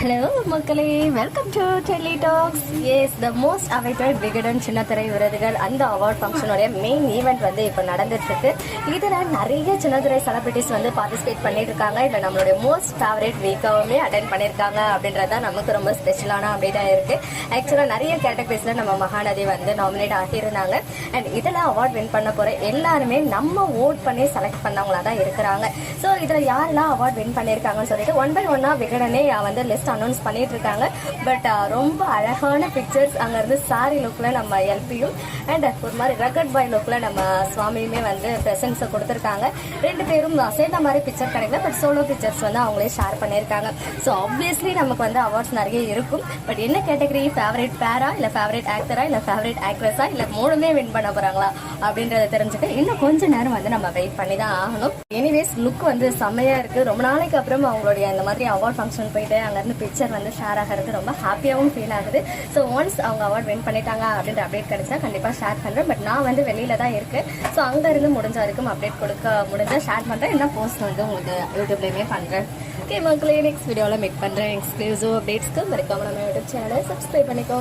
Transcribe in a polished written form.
Hello மக்களே, welcome to Delhi talks. Yes, the most awaited Vikatan சின்னத்திரை விருதுகள் அந்த அவார்ட் ஃபங்க்ஷனுடைய மெயின் ஈவெண்ட் வந்து இப்போ நடந்துட்டு இருக்கு. இதில் நிறைய சின்னத்திரை செலிபிரிட்டிஸ் வந்து பார்ட்டிசிபேட் பண்ணிட்டு இருக்காங்க. இதில் நம்மளுடைய மோஸ்ட் ஃபேவரட் வீக்காவுமே அட்டென்ட் பண்ணியிருக்காங்க அப்படின்றத நமக்கு ரொம்ப ஸ்பெஷலான அப்டேட்டாக இருக்கு. ஆக்சுவலாக நிறைய கேட்டகரிஸில் நம்ம மகாநதி வந்து நாமினேட் ஆகியிருந்தாங்க. அண்ட் இதில் அவார்ட் வின் பண்ண போகிற எல்லாருமே நம்ம ஓட் பண்ணி செலக்ட் பண்ணவங்களா தான் இருக்கிறாங்க. ஸோ இதில் யாரெல்லாம் அவார்ட் வின் பண்ணியிருக்காங்கன்னு சொல்லிட்டு ஒன் பை ஒன்னாக விகடனே வந்து லிஸ்ட் அனௌன்ஸ் பண்ணிட்டு இருக்காங்க. பட் ரொம்ப அழகான பிக்சர்ஸ் அங்கிருந்து சாரி லுக்ல நம்ம எல்பியும் அண்ட் ஒரு மாதிரி ரகட் பாய் லுக்ல நம்ம சுவாமியுமே வந்து பிரசன்ஸ் கொடுத்துருக்காங்க. ரெண்டு பேரும் சேர்ந்த மாதிரி பிக்சர் கிடைக்கல, பட் சோலோ பிக்சர்ஸ் வந்து அவங்களே ஷேர் பண்ணியிருக்காங்க. ஸோ ஆப்வியஸ்லி நமக்கு வந்து அவார்ட்ஸ் நிறைய இருக்கும். பட் என்ன கேட்டகரி, ஃபேவரட் பேரா இல்லை ஃபேவரட் ஆக்டரா இல்லை ஃபேவரட் ஆக்ட்ரஸா இல்லை மூணுமே வின் பண்ண போறாங்களா அப்படின்றத தெரிஞ்சுக்க இன்னும் கொஞ்ச நேரம் வந்து நம்ம வெயிட் பண்ணி தான் ஆகணும். எனிவேஸ், லுக் வந்து செம்மையா இருக்கு. ரொம்ப நாளைக்கு அப்புறம் அவங்களுடைய இந்த மாதிரி அவார்ட் ஃபங்க்ஷன் போயிட்டு அங்கிருந்து பிக்சர் வந்து ஷேர் ஆகிறது ரொம்ப ஹாப்பியாகவும் ஃபீல் ஆகுது. ஸோ ஒன்ஸ் அவங்க அவார்ட் வின் பண்ணிட்டாங்க அப்படின்ற அப்டேட் கிடைச்சா கண்டிப்பாக ஷேர் பண்ணுறேன். பட் நான் வந்து வெளியில தான் இருக்கேன். ஸோ அங்கேருந்து முடிஞ்ச வரைக்கும் அப்டேட் கொடுக்க முடிஞ்சா ஷேர் பண்ணுறேன். என்ன போஸ்ட் வந்து உங்களுக்கு யூடியூப்லேயுமே பண்ணுறேன். ஓகே மக்களே, நெக்ஸ்ட் வீடியோவில் மீட் பண்ணுறேன். எக்ஸ்க்ளூசிவ் அப்டேட்ஸ்க்கு மறக்காம நம்ம யூடியூப் சேனலை சப்ஸ்கிரைப் பண்ணிக்கோ.